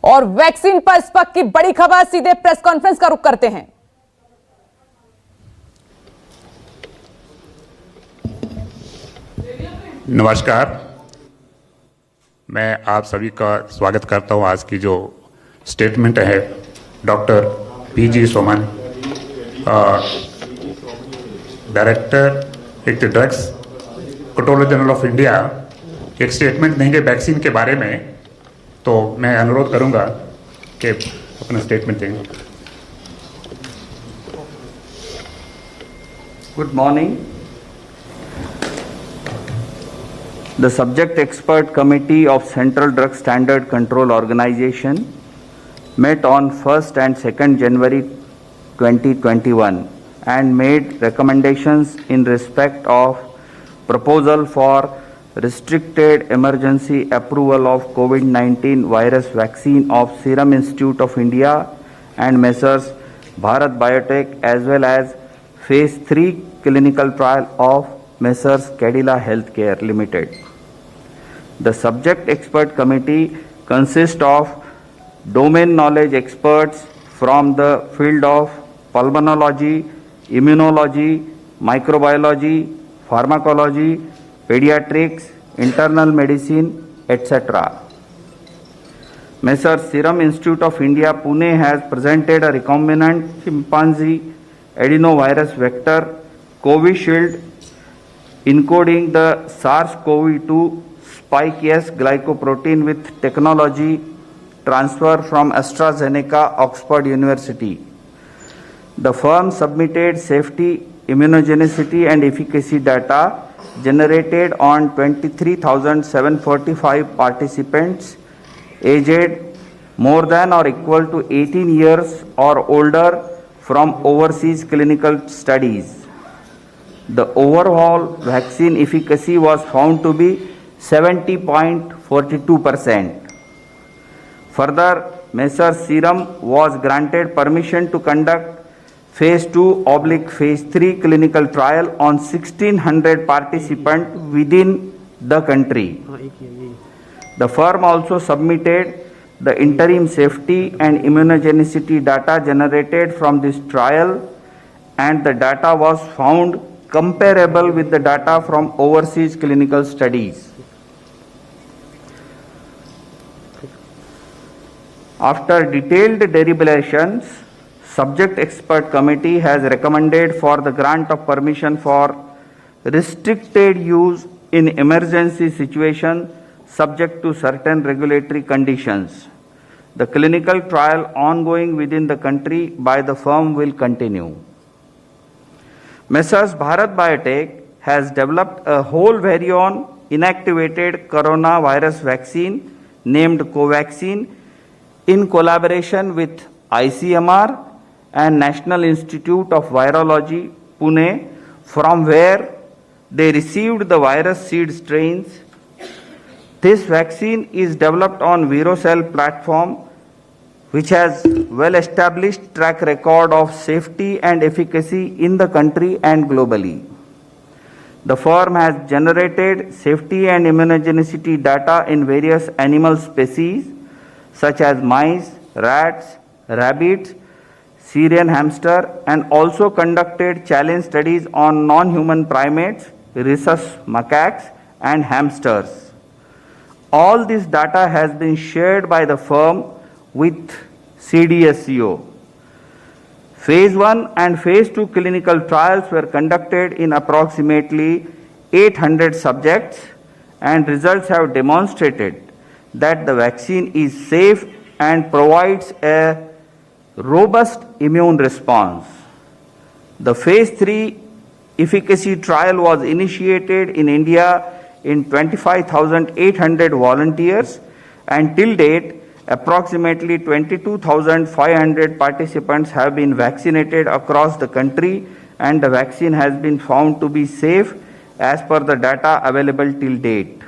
और वैक्सीन पर स्पक की बड़ी खबर, सीधे प्रेस कॉन्फ्रेंस का रुख करते हैं। नमस्कार, मैं आप सभी का स्वागत करता हूं। आज की जो स्टेटमेंट है डॉक्टर पीजी सोमन, डायरेक्टर एक drugs controller general of India, एक स्टेटमेंट देंगे वैक्सीन के बारे में। तो मैं अनुरोध करूंगा कि अपना स्टेटमेंट देंगे। Good morning. The Subject Expert Committee of Central Drug Standard Control Organization met on 1st and 2nd January 2021 and made recommendations in respect of proposal for restricted emergency approval of COVID-19 virus vaccine of Serum Institute of India and Messrs. Bharat Biotech, as well as Phase 3 clinical trial of Messrs. Cadila Healthcare Limited. The subject expert committee consists of domain knowledge experts from the field of pulmonology, immunology, microbiology, pharmacology, pediatrics, internal medicine, etc. Messrs. Serum Institute of India, Pune has presented a recombinant chimpanzee adenovirus vector Covishield encoding the SARS-CoV-2 spike S glycoprotein with technology transfer from AstraZeneca, Oxford University. The firm submitted safety, immunogenicity and efficacy data generated on 23,745 participants aged more than or equal to 18 years or older from overseas clinical studies. The overall vaccine efficacy was found to be 70.42%. Further, Messrs. Serum was granted permission to conduct Phase 2/Phase 3 clinical trial on 1,600 participants within the country. The firm also submitted the interim safety and immunogenicity data generated from this trial, and the data was found comparable with the data from overseas clinical studies. After detailed deliberations, Subject Expert Committee has recommended for the grant of permission for restricted use in emergency situation subject to certain regulatory conditions. The clinical trial ongoing within the country by the firm will continue. Messrs. Bharat Biotech has developed a whole virion inactivated coronavirus vaccine named Covaxin in collaboration with ICMR and National Institute of Virology, Pune, from where they received the virus seed strains. This vaccine is developed on Virocell platform, which has well-established track record of safety and efficacy in the country and globally. The firm has generated safety and immunogenicity data in various animal species such as mice, rats, rabbits, Syrian hamster, and also conducted challenge studies on non-human primates, rhesus macaques, and hamsters. All this data has been shared by the firm with CDSCO. Phase 1 and Phase 2 clinical trials were conducted in approximately 800 subjects, and results have demonstrated that the vaccine is safe and provides a robust immune response. The Phase 3 efficacy trial was initiated in India in 25,800 volunteers, and till date, approximately 22,500 participants have been vaccinated across the country, and the vaccine has been found to be safe as per the data available till date.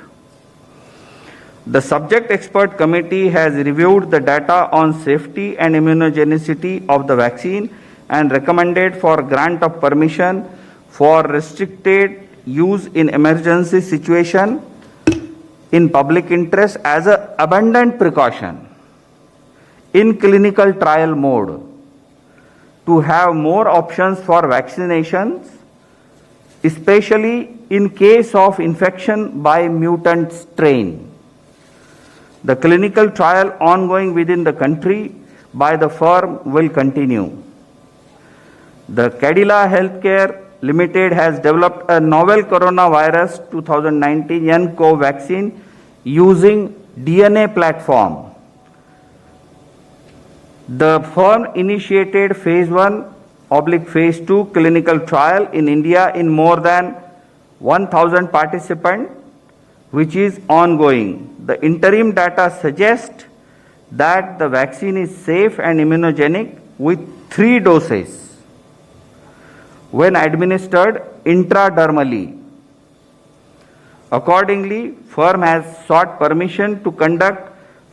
The Subject Expert Committee has reviewed the data on safety and immunogenicity of the vaccine and recommended for grant of permission for restricted use in emergency situation in public interest as an abundant precaution. in clinical trial mode to have more options for vaccinations, especially in case of infection by mutant strain. The clinical trial ongoing within the country by the firm will continue. The Cadila Healthcare Limited has developed a novel coronavirus 2019 nCoV vaccine using DNA platform. The firm initiated phase 1/phase 2 clinical trial in India in more than 1,000 participants, which is ongoing. The interim data suggest that the vaccine is safe and immunogenic with 3 doses when administered intradermally. Accordingly, firm has sought permission to conduct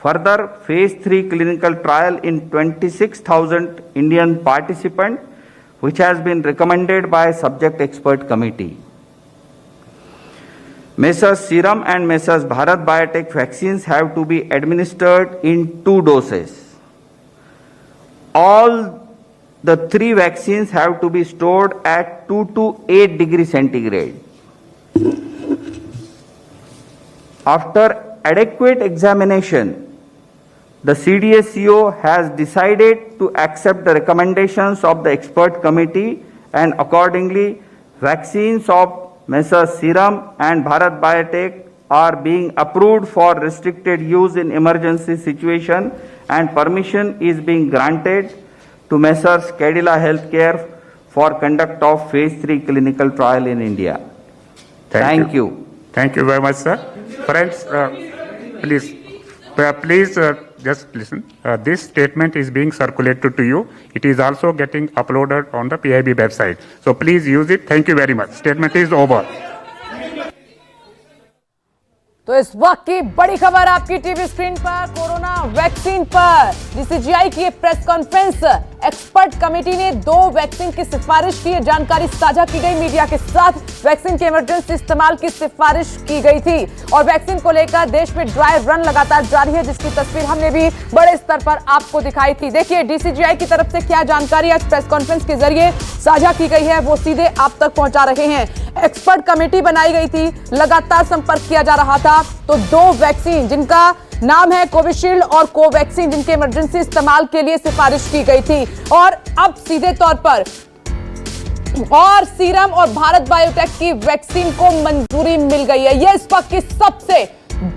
further phase 3 clinical trial in 26,000 Indian participants, which has been recommended by subject expert committee. Messrs Serum and Messrs Bharat Biotech vaccines have to be administered in 2 doses. All the 3 vaccines have to be stored at 2 to 8 degrees centigrade. After adequate examination, the CDSCO has decided to accept the recommendations of the expert committee, and accordingly, vaccines of Messrs Serum and Bharat Biotech are being approved for restricted use in emergency situation, and permission is being granted to Messrs Cadila Healthcare for conduct of phase 3 clinical trial in India. Thank you. Thank you very much, sir. Friends, please just listen. This statement is being circulated to you. It is also getting uploaded on the PIB website. So please use it. Thank you very much. Statement is over. तो इस वक्त की बड़ी खबर आपकी TV screen पर, corona vaccine पर DCGI की प्रेस कॉन्फ्रेंस। एक्सपर्ट कमेटी ने 2 वैक्सीन की सिफारिश की, जानकारी साझा की गई मीडिया के साथ। वैक्सीन के इमरजेंसी इस्तेमाल की सिफारिश की गई थी और वैक्सीन को लेकर देश में ड्राई रन लगातार जारी है, जिसकी तस्वीर हमने भी बड़े स्तर पर आपको दिखाई थी। देखिए डीसीजीआई की तरफ से क्या जानकारी आज प्रेस कॉन्फ्रेंस के जरिए साझा की गई है, वो सीधे आप तक पहुंचा रहे हैं। एक्सपर्ट कमेटी बनाई गई थी, लगातार संपर्क किया जा रहा था, तो 2 वैक्सीन जिनका नाम है कोविशील्ड और कोवैक्सीन, जिनके इमरजेंसी इस्तेमाल के लिए सिफारिश की गई थी, और अब सीधे तौर पर और सीरम और भारत बायोटेक की वैक्सीन को मंजूरी मिल गई है। यह इस वक्त की सबसे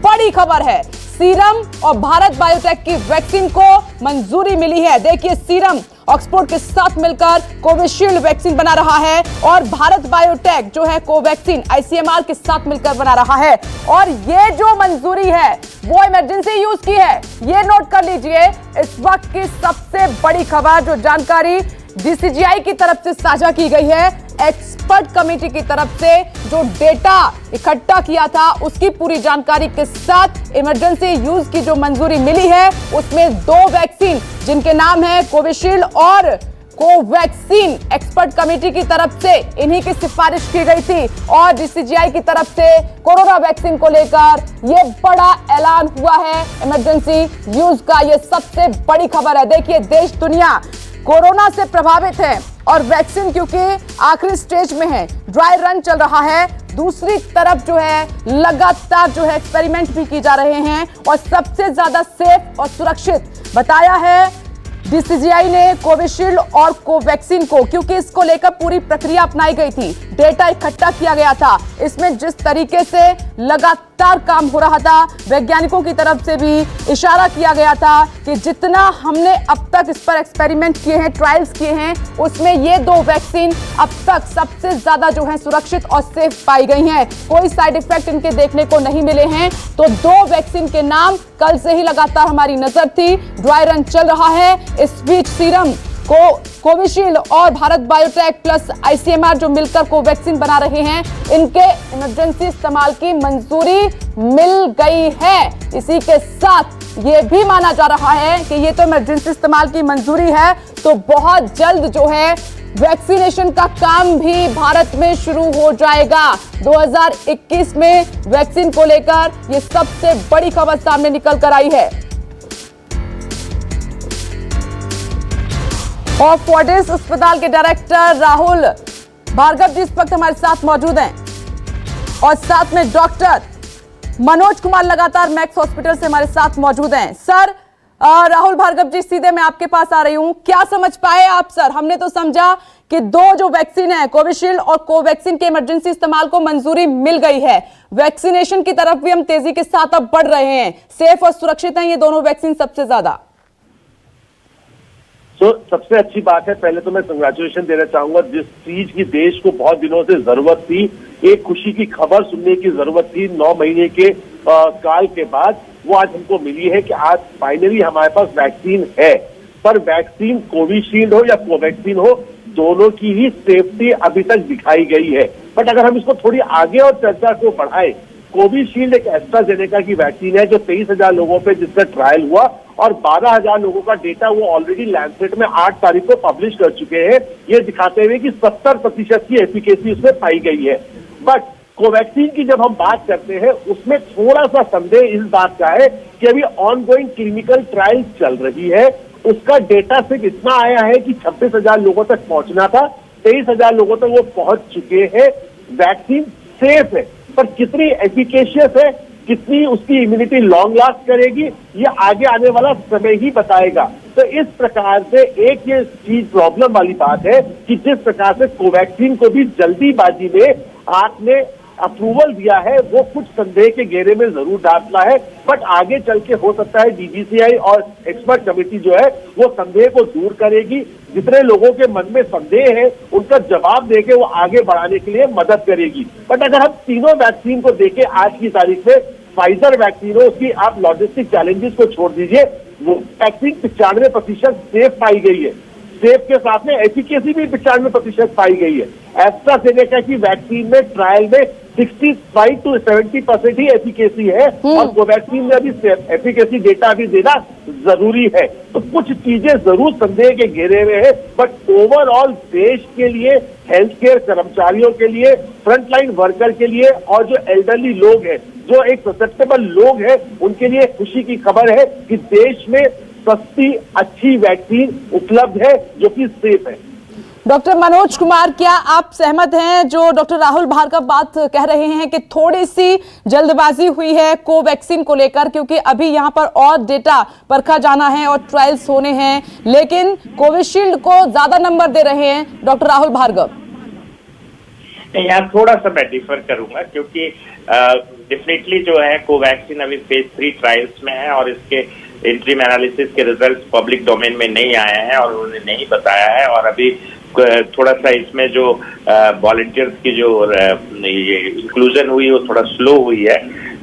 बड़ी खबर है। सीरम और भारत बायोटेक की वैक्सीन को मंजूरी मिली है। देखिए सीरम ऑक्सफोर्ड के साथ मिलकर कोविशील्ड वैक्सीन बना रहा है और भारत बायोटेक जो है कोवैक्सीन आईसीएमआर के साथ मिलकर बना रहा है, और ये जो मंजूरी है वो इमरजेंसी यूज की है। ये नोट कर लीजिए, इस वक्त की सबसे बड़ी खबर जो जानकारी डीसीजीआई की तरफ से साझा की गई है, एक्सपर्ट कमेटी की तरफ से जो डेटा इकट्ठा किया था उसकी पूरी जानकारी के साथ इमरजेंसी यूज की जो मंजूरी मिली है, उसमें 2 वैक्सीन जिनके नाम है कोविशील्ड और कोवैक्सीन, एक्सपर्ट कमेटी की तरफ से इन्हीं की सिफारिश की गई थी और डीसीजीआई की तरफ से कोरोना वैक्सीन को लेकर यह बड़ा ऐलान हुआ है इमरजेंसी यूज का। यह सबसे बड़ी खबर है। देखिए देश दुनिया कोरोना से प्रभावित है और वैक्सीन क्योंकि आखिरी स्टेज में है, ड्राई रन चल रहा है, दूसरी तरफ जो है लगातार जो है एक्सपेरिमेंट भी की जा रहे हैं, और सबसे ज्यादा सेफ और सुरक्षित बताया है डीसीजीआई ने कोविशील्ड और कोवैक्सीन को, क्योंकि इसको लेकर पूरी प्रक्रिया अपनाई गई थी, डेटा इकट्ठा किया गया था। इसमें जिस तरीके से लगातार काम हो रहा था, वैज्ञानिकों की तरफ से भी इशारा किया गया था कि जितना हमने अब तक इस पर एक्सपेरिमेंट किए हैं, ट्रायल्स किए हैं, उसमें ये 2 वैक्सीन अब तक सबसे ज्यादा जो है सुरक्षित और सेफ पाई गई हैं। कोई साइड इफेक्ट इनके देखने को नहीं मिले हैं। तो 2 वैक्सीन के नाम कल से ही लगातार हमारी नजर थी, ड्राई रन चल रहा है। इस बीच सीरम को कोविशील्ड और भारत बायोटेक प्लस आईसीएमआर जो मिलकर कोवैक्सीन बना रहे हैं, इनके इमरजेंसी इस्तेमाल की मंजूरी मिल गई है। इसी के साथ ये भी माना जा रहा है कि ये तो इमरजेंसी इस्तेमाल की मंजूरी है, तो बहुत जल्द जो है वैक्सीनेशन का काम भी भारत में शुरू हो जाएगा। 2021 में वैक्सीन को लेकर ये सबसे बड़ी खबर सामने निकल कर आई है। और फोर्टिस अस्पताल के डायरेक्टर राहुल भार्गव जी इस वक्त हमारे साथ मौजूद हैं और साथ में डॉक्टर मनोज कुमार लगातार मैक्स हॉस्पिटल से हमारे साथ मौजूद हैं। सर, राहुल भार्गव जी, सीधे मैं आपके पास आ रही हूं। क्या समझ पाए आप सर? हमने तो समझा कि दो जो वैक्सीन है, कोविशील्ड और कोवैक्सीन के इमरजेंसी इस्तेमाल को मंजूरी मिल गई है। वैक्सीनेशन की तरफ भी हम तेजी के साथ अब बढ़ रहे हैं। सेफ और सुरक्षित हैं ये दोनों वैक्सीन सबसे ज्यादा। सबसे अच्छी बात है, पहले तो मैं कंग्रेचुलेशन देना चाहूंगा। जिस चीज की देश को बहुत दिनों से जरूरत थी, एक खुशी की खबर सुनने की जरूरत थी 9 महीने के काल के बाद, वो आज हमको मिली है कि आज फाइनली हमारे पास वैक्सीन है। पर वैक्सीन कोविशील्ड हो या कोवैक्सीन हो, दोनों की ही सेफ्टी अभी तक दिखाई गई है। बट अगर हम इसको थोड़ी आगे और चर्चा को बढ़ाएं, कोविशील्ड एक एस्ट्राजेनेका की वैक्सीन है जो 23,000 लोगों पे जिसका ट्रायल हुआ और 12,000 लोगों का डेटा वो ऑलरेडी लैंसेट में 8 तारीख को पब्लिश कर चुके हैं, ये दिखाते हुए कि 70% की एफिकेसी उसमें पाई गई है। बट कोवैक्सीन की जब हम बात करते हैं, उसमें थोड़ा सा संदेह इस बात का है कि अभी ऑनगोइंग क्लिनिकल ट्रायल चल रही है। उसका डेटा सिर्फ इतना आया है कि 26,000 लोगों तक पहुंचना था, 23,000 लोगों तक वो पहुंच चुके हैं। वैक्सीन सेफ है, पर कितनी एफिकेशियस है, कितनी उसकी इम्यूनिटी लॉन्ग लास्ट करेगी, ये आगे आने वाला समय ही बताएगा। तो इस प्रकार से एक ये चीज प्रॉब्लम वाली बात है कि जिस प्रकार से कोवैक्सीन को भी जल्दीबाजी में आपने अप्रूवल दिया है, वो कुछ संदेह के घेरे में जरूर डालता है। बट आगे चल के हो सकता है डीजीसीआई और एक्सपर्ट कमेटी जो है वो संदेह को दूर करेगी। जितने लोगों के मन में संदेह है उनका जवाब देके वो आगे बढ़ाने के लिए मदद करेगी। बट अगर हम तीनों वैक्सीन को देखें आज की तारीख में, फाइजर वैक्सीन हो, उसकी आप लॉजिस्टिक चैलेंजेस को छोड़ दीजिए, वो वैक्सीन 95% सेफ पाई गई है। सेफ के साथ में एफिकेसी भी 95% पाई गई है। एस्ट्राजेनेका की वैक्सीन में ट्रायल में 65 to 70% ही एफिकेसी है और कोवैक्सीन में अभी एफिकेसी डेटा भी देना जरूरी है। तो कुछ चीजें जरूर संदेह के घेरे में है, बट ओवरऑल देश के लिए, हेल्थ केयर कर्मचारियों के लिए, फ्रंटलाइन वर्कर के लिए और जो एल्डरली लोग हैं, जो एक ससेप्टेबल लोग हैं, उनके लिए खुशी की खबर है कि देश में सस्ती अच्छी वैक्सीन उपलब्ध है जो कि सेफ है। डॉक्टर मनोज कुमार, क्या आप सहमत हैं जो डॉक्टर राहुल भार्गव बात कह रहे हैं कि थोड़ी सी जल्दबाजी हुई है कोवैक्सीन को लेकर, क्योंकि अभी यहाँ पर और डेटा परखा जाना है और ट्रायल्स होने हैं, लेकिन कोविशील्ड को ज्यादा नंबर दे रहे हैं डॉक्टर राहुल भार्गव? यहाँ थोड़ा सा मैं डिफर करूंगा, क्योंकि डेफिनेटली जो है कोवैक्सीन अभी फेज 3 ट्रायल्स में है और इसके इंट्रीम एनालिसिस के रिजल्ट्स पब्लिक डोमेन में नहीं आए हैं और उन्होंने नहीं बताया है। और अभी थोड़ा सा इसमें जो वॉलंटियर्स की जो इंक्लूजन हुई वो थोड़ा स्लो हुई है।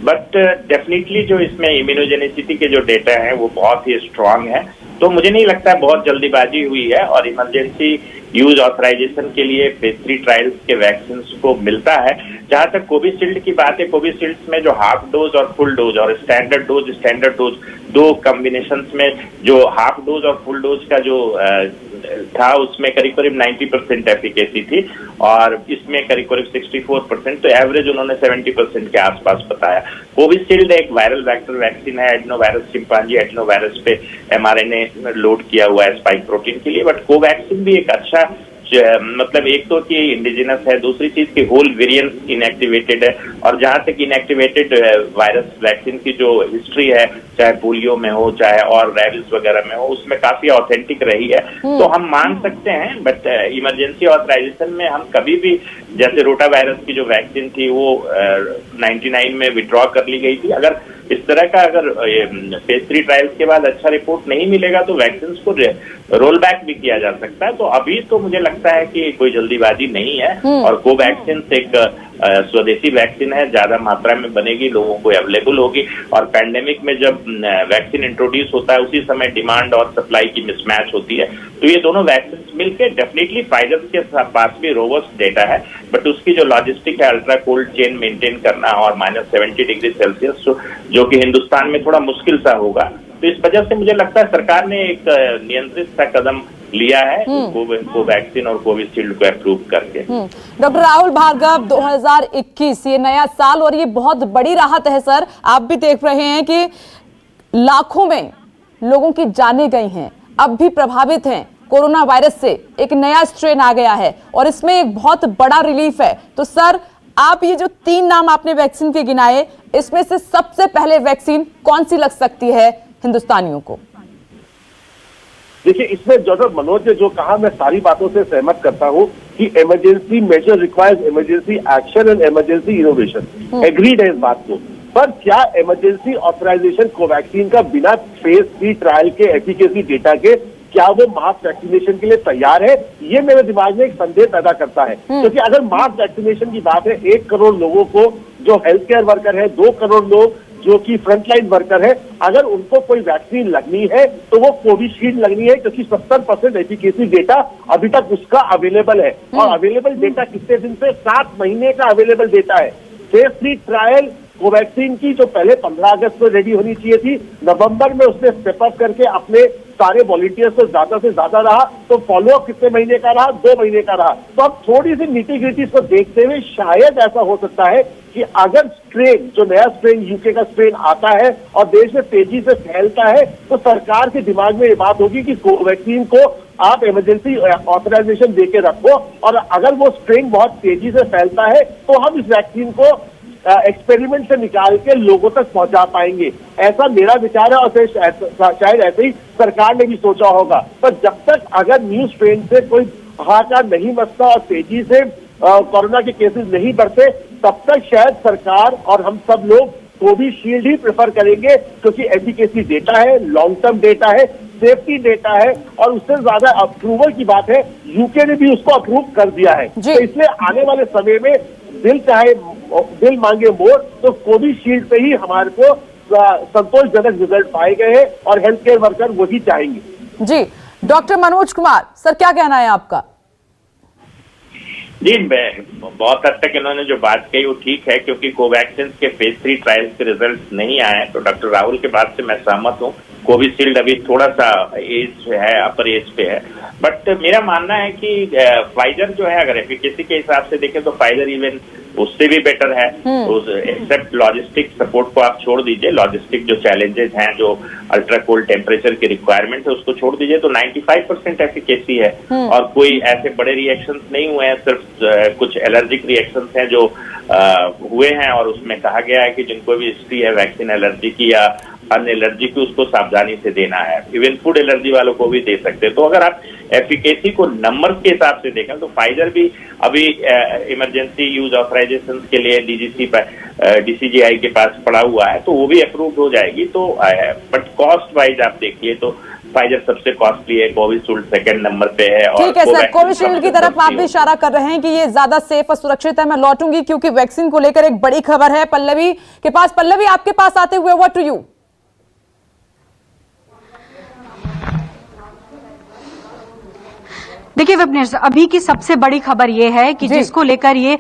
बट डेफिनेटली जो इसमें इम्यूनोजेनिसिटी के जो डेटा है वो बहुत ही स्ट्रांग है। तो मुझे नहीं लगता बहुत जल्दीबाजी हुई है और इमरजेंसी यूज ऑथराइजेशन के लिए फेज 3 ट्रायल्स के वैक्सीन को मिलता है। जहां तक कोविशील्ड की बात है, कोविशील्ड में जो हाफ डोज और फुल डोज और स्टैंडर्ड डोज दो कॉम्बिनेशन में जो हाफ डोज और फुल डोज का जो था उसमें करीब 90% एफिकेसी थी और इसमें करीब 64%, तो एवरेज उन्होंने 70% के आसपास बताया। कोविशील्ड एक वायरल वेक्टर वैक्सीन है, एडिनोवायरस चिंपांजी एडिनोवायरस पे mRNA लोड किया हुआ है स्पाइक प्रोटीन के लिए। बट कोवैक्सीन भी एक अच्छा, मतलब एक तो कि इंडिजिनस है, दूसरी चीज की होल वेरिएंट इनएक्टिवेटेड है। और जहां तक इनएक्टिवेटेड वायरस वैक्सीन की जो हिस्ट्री है, चाहे पोलियो में हो चाहे और रेबिस वगैरह में हो, उसमें काफी ऑथेंटिक रही है। तो हम मान सकते हैं। बट इमरजेंसी ऑथराइजेशन में हम कभी भी, जैसे रोटा वायरस की जो वैक्सीन थी वो 99 में विड्रॉ कर ली गई थी। अगर इस तरह का अगर फेज 3 ट्रायल्स के बाद अच्छा रिपोर्ट नहीं मिलेगा तो वैक्सीन को रोल बैक भी किया जा सकता है। तो अभी तो मुझे लगता है कि कोई जल्दीबाजी नहीं है और कोवैक्सीन एक स्वदेशी वैक्सीन है, ज्यादा मात्रा में बनेगी, लोगों को अवेलेबल होगी। और पैंडेमिक में जब वैक्सीन इंट्रोड्यूस होता है उसी समय डिमांड और सप्लाई की मिसमैच होती है। तो ये दोनों वैक्सीन मिलकर डेफिनेटली फाइजर के पास भी रोबस्ट डेटा है, बट उसकी जो लॉजिस्टिक है, अल्ट्रा कोल्ड चेन मेंटेन करना और -70 डिग्री सेल्सियस जो कि हिंदुस्तान में थोड़ा मुश्किल सा होगा। तो इस वजह से मुझे लगता है सरकार ने एक नियंत्रित सा कदम लिया है कोवैक्सीन और कोविशील्ड को अप्रूव करके। डॉक्टर राहुल भार्गव, 2021 ये नया साल और ये बहुत बड़ी राहत है सर। आप भी देख रहे हैं कि लाखों में लोगों की जानें गई हैं, अब भी प्रभावित हैं कोरोना वायरस से एक नया स्ट्रेन आ गया है और इसमें एक बहुत बड़ा रिलीफ है। तो सर, आप ये जो 3 नाम आपने वैक्सीन के गिनाए, इसमें से सबसे पहले वैक्सीन कौन सी लग सकती है हिंदुस्तानियों को? देखिए, इसमें जो मनोज ने जो कहा, मैं सारी बातों से सहमत करता हूं कि emergency measure requires emergency action and emergency innovation. Agreed है इस बात को। पर क्या इमरजेंसी ऑथराइजेशन कोवैक्सीन का बिना फेज 3 ट्रायल के एफिकेसी डेटा के क्या वो मास वैक्सीनेशन के लिए तैयार है? ये मेरे दिमाग में एक संदेह पैदा करता है, क्योंकि अगर मास वैक्सीनेशन की बात है, 1 करोड़ लोगों को जो हेल्थ केयर वर्कर है, 2 करोड़ लोग जो कि फ्रंटलाइन वर्कर है, अगर उनको कोई वैक्सीन लगनी है तो वो कोविशील्ड लगनी है, क्योंकि 70% एफिकेसी डेटा अभी तक उसका अवेलेबल है। और अवेलेबल डेटा कितने दिन से? 7 महीने का अवेलेबल डेटा है। फेज 3 ट्रायल कोवैक्सीन की जो पहले 15 अगस्त को रेडी होनी चाहिए थी, नवंबर में उसने स्टेप अप करके अपने सारे वॉलंटियर्स को ज्यादा से ज्यादा रहा, तो फॉलोअप कितने महीने का रहा? 2 महीने का रहा। तो अब थोड़ी सी निटी-ग्रिटी को देखते हुए शायद ऐसा हो सकता है कि अगर स्ट्रेन, जो नया स्ट्रेन यूके का स्ट्रेन आता है और देश में तेजी से फैलता है, तो सरकार के दिमाग में ये बात होगी कि कोवैक्सीन को आप इमरजेंसी ऑथराइजेशन देके रखो, और अगर वो स्ट्रेन बहुत तेजी से फैलता है तो हम इस वैक्सीन को एक्सपेरिमेंट से निकाल के लोगों तक पहुंचा पाएंगे। ऐसा मेरा विचार है, और शायद ऐसे ही सरकार ने भी सोचा होगा। पर जब तक अगर न्यू स्ट्रेन से कोई हाहाकार नहीं मचता और तेजी से कोरोना के केसेस नहीं बढ़ते, तब तक शायद सरकार और हम सब लोग कोविशील्ड ही प्रेफर करेंगे, क्योंकि एफिकेसी डेटा है, लॉन्ग टर्म डेटा है, सेफ्टी डेटा है, और उससे ज्यादा अप्रूवल की बात है, यूके ने भी उसको अप्रूव कर दिया है। तो इसलिए आने वाले समय में दिल मांगे मोर, तो कोविशील्ड पे ही हमारे को संतोषजनक रिजल्ट पाए गए हैं, और हेल्थ केयर वर्कर वही चाहेंगे। जी, डॉक्टर मनोज कुमार सर, क्या कहना है आपका? जी, बहुत हद तक इन्होंने जो बात कही वो ठीक है, क्योंकि कोवैक्सीन के फेज 3 ट्रायल्स के रिजल्ट नहीं आए हैं। तो डॉक्टर राहुल के बात से मैं सहमत हूँ। कोविशील्ड अभी थोड़ा सा एज है, अपर एज पे है, बट मेरा मानना है कि फाइजर जो है, अगर एफिकेसी के हिसाब से देखें तो फाइजर इवन उससे भी बेटर है। एक्सेप्ट लॉजिस्टिक सपोर्ट को आप छोड़ दीजिए, लॉजिस्टिक जो चैलेंजेस हैं, जो अल्ट्रा कोल्ड टेम्परेचर की रिक्वायरमेंट है, उसको छोड़ दीजिए, तो 95% एफिकेसी है। और कोई ऐसे बड़े रिएक्शंस नहीं हुए हैं, सिर्फ कुछ एलर्जिक रिएक्शंस हैं जो हुए हैं, और उसमें कहा गया है कि जिनको भी हिस्ट्री है वैक्सीन एलर्जी की या अन्य एलर्जी की, उसको सावधानी से देना है। इवन फूड एलर्जी वालों को भी दे सकते हैं। तो अगर आप एफिकेसी को नंबर्स के हिसाब से देखें तो फाइजर भी अभी इमरजेंसी यूज ऑथराइजेशन के लिए डीसीजीआई के पास पड़ा हुआ है, तो वो भी अप्रूव हो जाएगी। तो बट कॉस्ट वाइज आप देखिए तो फाइजर सबसे कॉस्टली है, कोविशील्ड सेकंड नंबर पे है। ठीक है सर, कोविशील्ड की तरफ आप भी इशारा कर रहे हैं कि ये ज्यादा सेफ और सुरक्षित है। मैं लौटूंगी क्योंकि वैक्सीन को लेकर एक बड़ी खबर है पल्लवी के पास। पल्लवी, आपके पास आते हुए व्हाट टू यू? देखिए विपनेश, अभी की सबसे बड़ी खबर यह है कि जिसको लेकर ये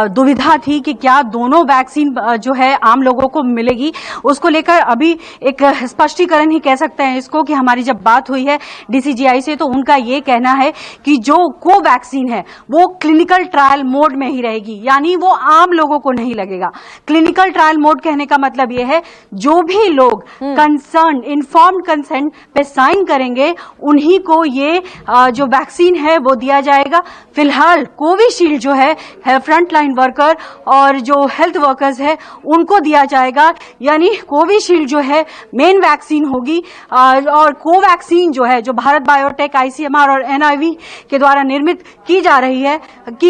दुविधा थी कि क्या दोनों वैक्सीन जो है आम लोगों को मिलेगी, उसको लेकर अभी एक स्पष्टीकरण ही कह सकते हैं इसको कि हमारी जब बात हुई है डीसीजीआई से, तो उनका ये कहना है कि जो कोवैक्सीन है वो क्लिनिकल ट्रायल मोड में ही रहेगी, यानी वो आम लोगों को नहीं लगेगा। क्लिनिकल ट्रायल मोड कहने का मतलब ये है जो भी लोग कंसर्न इन्फॉर्म्ड कंसेंट पे साइन करेंगे उन्हीं को ये जो वैक्सीन है वो दिया जाएगा। फिलहाल कोविशील्ड जो है फ्रंट लाइन वर्कर और जो हेल्थ वर्कर्स है उनको दिया जाएगा, यानी कोविशील्ड जो है मेन वैक्सीन होगी। और कोवैक्सीन जो है, जो भारत बायोटेक, आईसीएमआर और एनआईवी के द्वारा निर्मित की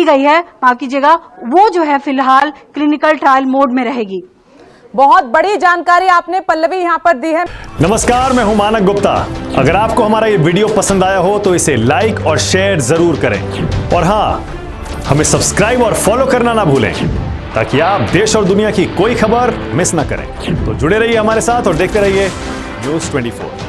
गई है, माफ कीजिएगा, वो जो है फिलहाल क्लिनिकल ट्रायल मोड में रहेगी। बहुत बड़ी जानकारी आपने पल्लवी यहां पर दी है। नमस्कार, मैं हूं मानक गुप्ता। अगर आपको हमारा ये वीडियो पसंद आया हो तो इसे लाइक और शेयर जरूर करें, और हां, हमें सब्सक्राइब और फॉलो करना ना भूलें ताकि आप देश और दुनिया की कोई खबर मिस ना करें। तो जुड़े रहिए हमारे साथ और देखते रहिए News 24।